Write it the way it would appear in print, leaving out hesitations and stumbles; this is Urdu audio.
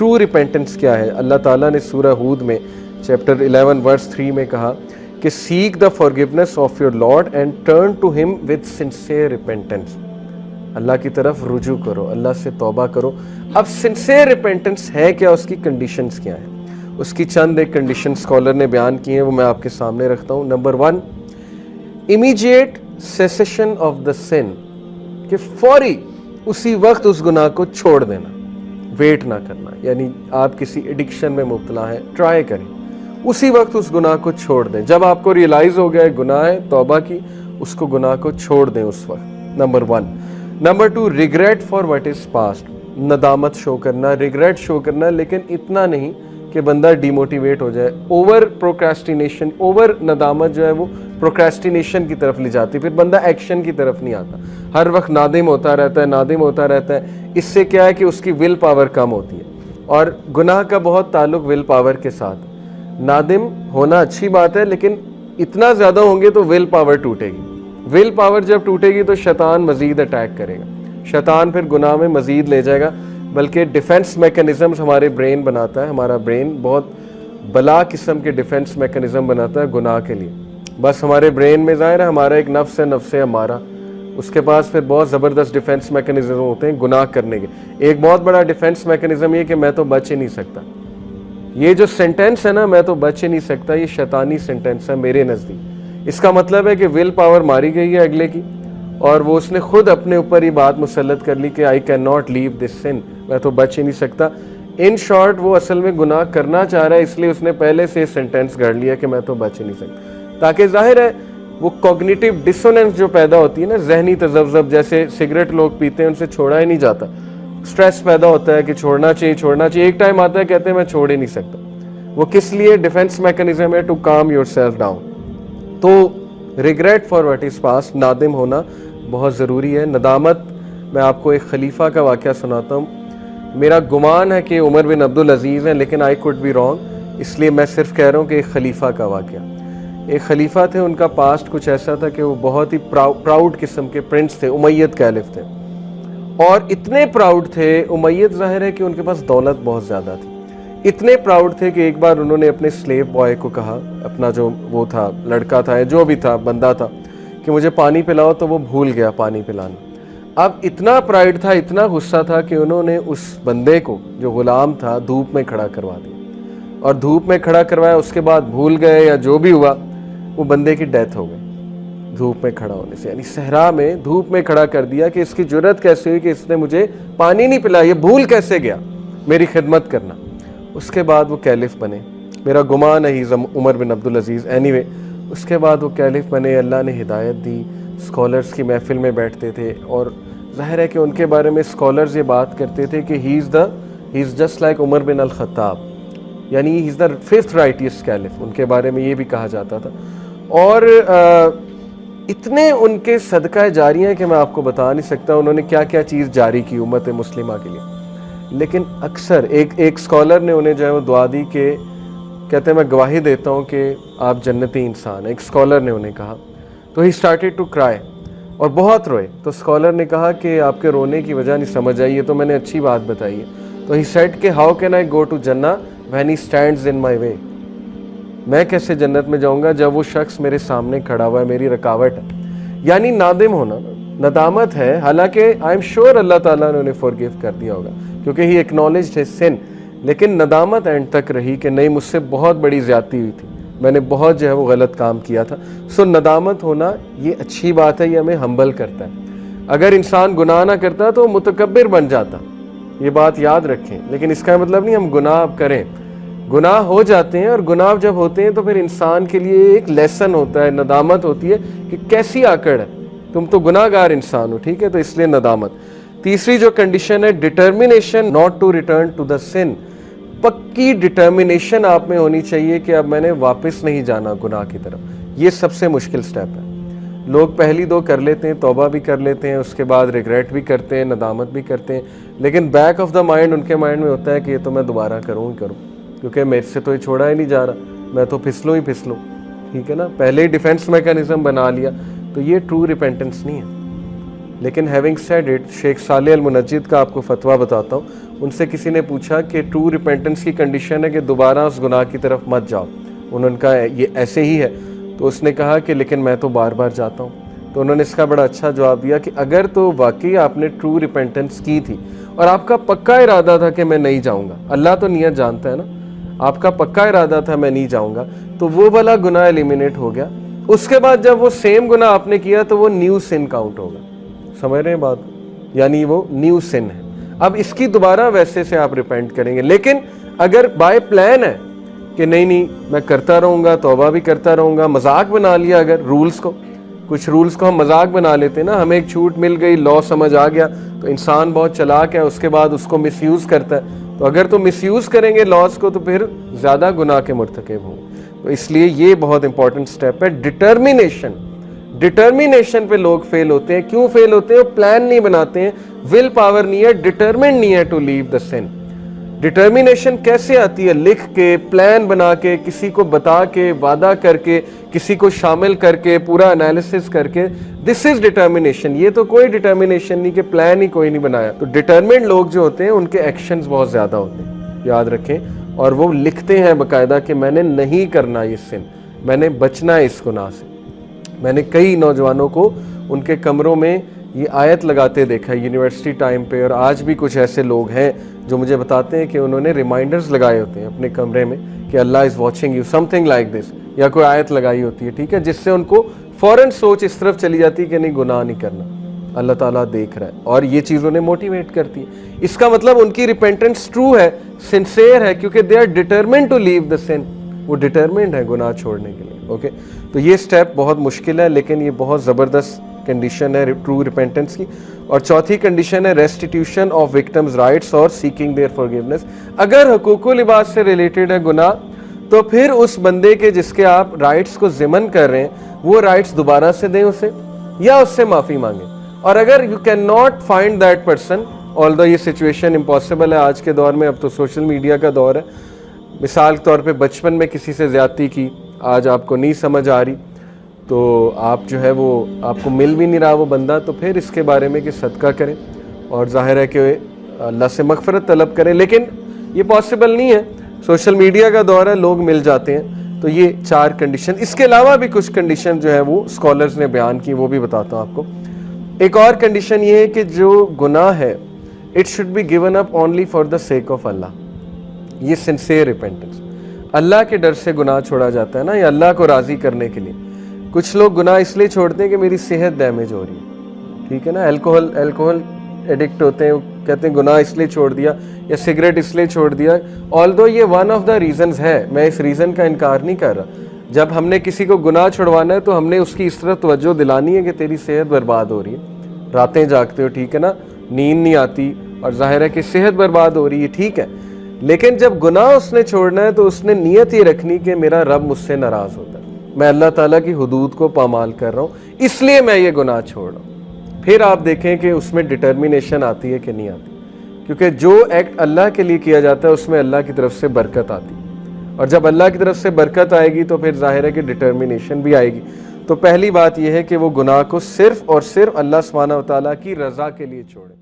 ٹرو ریپینٹنس کیا ہے؟ اللہ تعالیٰ نے سورہ ہود میں چیپٹر 11 ورس 3 میں کہا کہ sake the forgiveness of your lord and turn to him with sincere repentance. Allah کی طرف رجوع کرو، اللہ سے توبہ کرو. اب سنسیئر ریپینٹنس ہے کیا؟ اس کی کنڈیشنز کیا ہیں؟ اس کی چند ایک کنڈیشن اسکالر نے بیان کی ہیں، وہ میں آپ کے سامنے رکھتا ہوں. Number 1، immediate cessation of the sin, کہ فوری اسی وقت اس گناہ کو چھوڑ دینا، ویٹ نہ کرنا. یعنی آپ کسی ایڈکشن میں مبتلا ہیں، ٹرائی کریں اسی وقت اس گناہ کو چھوڑ دیں. جب آپ کو ریئلائز ہو گیا ہے گناہ ہے، توبہ کی، اس کو گناہ کو چھوڑ دیں اس وقت. Number 1. Number 2، regret for what is past, ندامت شو کرنا، ریگریٹ شو کرنا، لیکن اتنا نہیں کہ بندہ ڈی موٹیویٹ ہو جائے. اوور پروکریسٹینیشن، اوور ندامت جو ہے وہ پروکریسٹینیشن کی طرف لے جاتی، پھر بندہ ایکشن کی طرف نہیں آتا، ہر وقت نادم ہوتا رہتا ہے، نادم ہوتا رہتا ہے. اس سے کیا ہے کہ اس کی ول پاور کم ہوتی ہے، اور گناہ کا بہت تعلق ول پاور کے ساتھ. نادم ہونا اچھی بات ہے، لیکن اتنا زیادہ ہوں گے تو ول پاور ٹوٹے گی. ول پاور جب ٹوٹے گی تو شیطان مزید اٹیک کرے گا، شیطان پھر گناہ میں مزید لے جائے گا. بلکہ ڈیفنس میکنزمز ہمارے برین بناتا ہے، ہمارا برین بہت بلا قسم کے ڈیفنس میکنزم بناتا ہے گناہ کے لیے. بس ہمارے برین میں ظاہر ہے ہمارا ایک نفس ہے، نفس ہمارا، اس کے پاس پھر بہت زبردست ڈیفنس میکنزم ہوتے ہیں گناہ کرنے کے. ایک بہت بڑا ڈیفنس میکنزم یہ کہ میں تو بچ ہی نہیں سکتا. یہ جو سینٹینس ہے نا، میں تو بچ ہی نہیں سکتا، یہ شیطانی سینٹینس ہے میرے نزدیک. اس کا مطلب ہے کہ ول پاور ماری گئی ہے اگلے کی، اور وہ اس نے خود اپنے اوپر یہ بات مسلط کر لی کہ آئی کین ناٹ لیو دس سن، میں تو بچ ہی نہیں سکتا. ان شارٹ وہ اصل میں گناہ کرنا چاہ رہا ہے، اس لیے اس نے پہلے سے سینٹینس گھڑ لیا کہ میں تو بچ ہی نہیں سکتا. تاکہ ظاہر ہے وہ کوگنیٹیو ڈسوننس جو پیدا ہوتی ہے نا، ذہنی تذبذب، جیسے سگریٹ لوگ پیتے ہیں ان سے چھوڑا ہی نہیں جاتا، سٹریس پیدا ہوتا ہے کہ چھوڑنا چاہیے چھوڑنا چاہیے. ایک ٹائم آتا ہے کہتے ہیں میں چھوڑ ہی نہیں سکتا. وہ کس لیے؟ ڈیفنس میکنزم ہے to calm yourself down. تو regret for what is past, نادم ہونا بہت ضروری ہے. ندامت، میں آپ کو ایک خلیفہ کا واقعہ سناتا ہوں. میرا گمان ہے کہ عمر بن عبدالعزیز ہیں، لیکن آئی کوڈ بی رانگ، اس لیے میں صرف کہہ رہا ہوں کہ ایک خلیفہ کا واقعہ. ایک خلیفہ تھے، ان کا پاسٹ کچھ ایسا تھا کہ وہ بہت ہی پراؤڈ قسم کے پرنس تھے، امید کیلف تھے. اور اتنے پراؤڈ تھے، امید ظاہر ہے کہ ان کے پاس دولت بہت زیادہ تھی. اتنے پراؤڈ تھے کہ ایک بار انہوں نے اپنے سلیو بوائے کو کہا، اپنا جو وہ تھا لڑکا تھا یا جو بھی تھا بندہ تھا، کہ مجھے پانی پلاؤ، تو وہ بھول گیا پانی پلانا. اب اتنا پرائڈ تھا، اتنا غصہ تھا کہ انہوں نے اس بندے کو جو غلام تھا دھوپ میں کھڑا کروا دیا. اور دھوپ میں کھڑا کروایا، اس کے بعد بھول گئے یا جو بھی ہوا، وہ بندے کی ڈیتھ ہو گئی دھوپ میں کھڑا ہونے سے. یعنی صحرا میں دھوپ میں کھڑا کر دیا کہ اس کی جرت کیسے ہوئی کہ اس نے مجھے پانی نہیں پلایا، یہ بھول کیسے گیا میری خدمت کرنا. اس کے بعد وہ کیلف بنے، میرا گمان ہے عمر بن عبدالعزیز. اینی وے اس کے بعد وہ کیلف بنے، اللہ نے ہدایت دی، اسکالرس کی محفل میں بیٹھتے تھے، اور ظاہر ہے کہ ان کے بارے میں اسکالرز یہ بات کرتے تھے کہ ہی از جسٹ لائک عمر بن الخطاب، یعنی ہی از دا 5th رائٹیسٹ کیلف، ان کے بارے میں یہ بھی کہا جاتا تھا. اور اتنے ان کے صدقہ جاریہ ہیں کہ میں آپ کو بتا نہیں سکتا انہوں نے کیا کیا چیز جاری کی امت مسلمہ کے لیے. لیکن اکثر ایک اسکالر نے انہیں جو ہے وہ دعا دی کہ کہتے ہیں میں گواہی دیتا ہوں کہ آپ جنتی انسان ہیں. ایک اسکالر نے انہیں کہا، تو ہی اسٹارٹیڈ ٹو کرائی، اور بہت روئے. تو اسکالر نے کہا کہ آپ کے رونے کی وجہ نہیں سمجھ آئی، یہ تو میں نے اچھی بات بتائی ہے. تو ہی سیڈ کہ how can I go to Jannah when he stands in my way, میں کیسے جنت میں جاؤں گا جب وہ شخص میرے سامنے کھڑا ہوا ہے، میری رکاوٹ ہے. یعنی نادم ہونا، ندامت ہے، حالانکہ آئی ایم شیور اللہ تعالیٰ نے انہیں فورگیو کر دیا ہوگا کیونکہ ہی ایکنالجڈ ہز سن. لیکن ندامت اینڈ تک رہی کہ نہیں، مجھ سے بہت بڑی زیادتی ہوئی تھی، میں نے بہت جو ہے وہ غلط کام کیا تھا. سو ندامت ہونا یہ اچھی بات ہے، یہ ہمیں ہمبل کرتا ہے. اگر انسان گناہ نہ کرتا تو متکبر بن جاتا، یہ بات یاد رکھیں. لیکن اس کا مطلب نہیں ہم گناہ کریں، گناہ ہو جاتے ہیں، اور گناہ جب ہوتے ہیں تو پھر انسان کے لیے ایک لیسن ہوتا ہے، ندامت ہوتی ہے کہ کیسی آکڑ ہے، تم تو گناہ گار انسان ہو، ٹھیک ہے، تو اس لیے ندامت. تیسری جو کنڈیشن ہے، determination not to return to the sin. پکی ڈٹرمنیشن آپ میں ہونی چاہیے کہ اب میں نے واپس نہیں جانا گناہ کی طرف. یہ سب سے مشکل سٹیپ ہے. لوگ پہلی دو کر لیتے ہیں، توبہ بھی کر لیتے ہیں، اس کے بعد ریگریٹ بھی کرتے ہیں، ندامت بھی کرتے ہیں، لیکن back of the mind in کے مائنڈ میں ہوتا ہے کہ یہ تو میں دوبارہ کروں ہی کروں، کیونکہ میرے سے تو یہ چھوڑا ہی نہیں جا رہا، میں تو پھسلوں ہی پھسلوں. ٹھیک ہے نا، پہلے ہی ڈیفینس میکانزم بنا لیا. تو یہ ٹرو ریپینٹنس نہیں ہے. لیکن ہیونگ سیڈ اٹ، شیخ صالح المنجد کا آپ کو فتویٰ بتاتا ہوں. ان سے کسی نے پوچھا کہ ٹرو ریپینٹنس کی کنڈیشن ہے کہ دوبارہ اس گناہ کی طرف مت جاؤ، انہوں نے کہا یہ ایسے ہی ہے، تو اس نے کہا کہ لیکن میں تو بار بار جاتا ہوں۔ تو انہوں نے اس کا بڑا اچھا جواب دیا کہ اگر تو واقعی آپ نے ٹرو ریپینٹنس کی تھی اور آپ کا پکا ارادہ تھا کہ میں نہیں جاؤں گا، اللہ تو نیت جانتا ہے نا، آپ کا پکا ارادہ تھا میں نہیں جاؤں گا، تو وہ والا گناہ ایلیمینیٹ ہو گیا۔ اس کے بعد جب وہ سیم گناہ آپ نے کیا تو وہ نیو سن کاؤنٹ ہوگا، سمجھ رہے ہیں بات، یعنی وہ نیو سن ہے۔ اب اس کی دوبارہ ویسے سے آپ ریپینٹ کریں گے، لیکن اگر بائی پلان ہے کہ نہیں میں کرتا رہوں گا، توبہ بھی کرتا رہوں گا، مذاق بنا لیا اگر رولز کو، کچھ رولز کو ہم مذاق بنا لیتے ہیں نا، ہمیں ایک چھوٹ مل گئی، لا سمجھ آ گیا، تو انسان بہت چلاک ہے، اس کے بعد اس کو مس یوز کرتا ہے، تو اگر تو مس یوز کریں گے لاز کو تو پھر زیادہ گناہ کے مرتکب ہوں گے۔ تو اس لیے یہ بہت امپورٹنٹ سٹیپ ہے، ڈٹرمینیشن پہ لوگ فیل ہوتے ہیں۔ کیوں فیل ہوتے ہیں؟ وہ پلان نہیں بناتے ہیں، ول پاور نہیں ہے، ڈٹرمنڈ نہیں ہے to leave the sun. Determination کیسے آتی ہے؟ لکھ کے، پلان بنا کے، کسی کو بتا کے، وعدہ کر کے، کسی کو شامل کر کے، پورا انالیسس کر کے، دس از ڈٹرمینیشن۔ یہ تو کوئی ڈٹرمینیشن نہیں کہ پلان ہی کوئی نہیں بنایا۔ تو ڈٹرمنڈ لوگ جو ہوتے ہیں ان کے ایکشنز بہت زیادہ ہوتے ہیں، یاد رکھیں، اور وہ لکھتے ہیں باقاعدہ کہ میں نے نہیں کرنا یہ سن، میں نے بچنا ہے اس گناہ سے۔ میں نے کئی نوجوانوں کو ان کے کمروں میں یہ آیت لگاتے دیکھا یونیورسٹی ٹائم پہ، اور آج بھی کچھ ایسے لوگ ہیں جو مجھے بتاتے ہیں کہ انہوں نے ریمائنڈرز لگائے ہوتے ہیں اپنے کمرے میں کہ Allah is watching you, something like this, یا کوئی آیت لگائی ہوتی ہے، ٹھیک ہے، جس سے ان کو فوراً سوچ اس طرف چلی جاتی ہے کہ نہیں گناہ نہیں کرنا، اللہ تعالیٰ دیکھ رہا ہے، اور یہ چیز انہیں موٹیویٹ کرتی ہے۔ اس کا مطلب ان کی ریپینٹنس ٹرو ہے، سنسیئر ہے، کیونکہ دے آر ڈٹرمنڈ ٹو لیو دا سن، وہ ڈٹرمنڈ ہے گناہ چھوڑنے کے لیے۔ اوکے، تو یہ سٹیپ بہت مشکل ہے، لیکن یہ بہت زبردست کنڈیشن ہے ٹرو ریپینٹنس کی۔ اور چوتھی کنڈیشن ہے ریسٹیٹیوشن آف وکٹمز رائٹس اور سیکنگ دیئر فارگیونیس۔ اگر حقوق و لباس سے ریلیٹڈ ہے گناہ، تو پھر اس بندے کے جس کے آپ رائٹس کو ضمن کر رہے ہیں وہ رائٹس دوبارہ سے دیں اسے، یا اس سے معافی مانگیں۔ اور اگر you can not find that person, آلدو یہ سچویشن امپاسبل ہے آج کے دور میں، اب تو سوشل میڈیا کا دور ہے، مثال کے طور پہ بچپن میں کسی سے زیادتی کی، آج آپ کو نہیں سمجھ آ رہی، تو آپ جو ہے وہ آپ کو مل بھی نہیں رہا وہ بندہ، تو پھر اس کے بارے میں کہ صدقہ کریں، اور ظاہر ہے کہ اللہ سے مغفرت طلب کریں، لیکن یہ پاسبل نہیں ہے، سوشل میڈیا کا دور ہے، لوگ مل جاتے ہیں۔ تو یہ 4 کنڈیشن، اس کے علاوہ بھی کچھ کنڈیشن جو ہے وہ اسکالرز نے بیان کی، وہ بھی بتاتا ہوں آپ کو۔ ایک اور کنڈیشن یہ ہے کہ جو گناہ ہے it should be given up only for the sake of Allah, یہ سنسیئر ریپینٹنس، اللہ کے ڈر سے گناہ چھوڑا جاتا ہے نا، یا اللہ کو راضی کرنے کے لیے۔ کچھ لوگ گناہ اس لیے چھوڑتے ہیں کہ میری صحت ڈیمیج ہو رہی ہے، ٹھیک ہے نا، الکوہل ایڈکٹ ہوتے ہیں، وہ کہتے ہیں گناہ اس لیے چھوڑ دیا، یا سگریٹ اس لیے چھوڑ دیا، آلدو یہ ون آف دا ریزنز ہے، میں اس ریزن کا انکار نہیں کر رہا۔ جب ہم نے کسی کو گناہ چھڑوانا ہے تو ہم نے اس کی اس طرح توجہ دلانی ہے کہ تیری صحت برباد ہو رہی ہے، راتیں جاگتے ہو، ٹھیک ہے نا، نیند نہیں آتی، اور ظاہر ہے کہ صحت برباد ہو رہی ہے، ٹھیک ہے، لیکن جب گناہ اس نے چھوڑنا ہے تو اس نے نیت یہ رکھنی کہ میرا رب مجھ سے ناراض ہوتا ہے، میں اللہ تعالیٰ کی حدود کو پامال کر رہا ہوں، اس لیے میں یہ گناہ چھوڑ رہا ہوں۔ پھر آپ دیکھیں کہ اس میں ڈٹرمینیشن آتی ہے کہ نہیں آتی، کیونکہ جو ایکٹ اللہ کے لیے کیا جاتا ہے اس میں اللہ کی طرف سے برکت آتی ہے، اور جب اللہ کی طرف سے برکت آئے گی تو پھر ظاہر ہے کہ ڈٹرمینیشن بھی آئے گی۔ تو پہلی بات یہ ہے کہ وہ گناہ کو صرف اور صرف اللہ سبحانہ و تعالیٰ کی رضا کے لیے چھوڑیں۔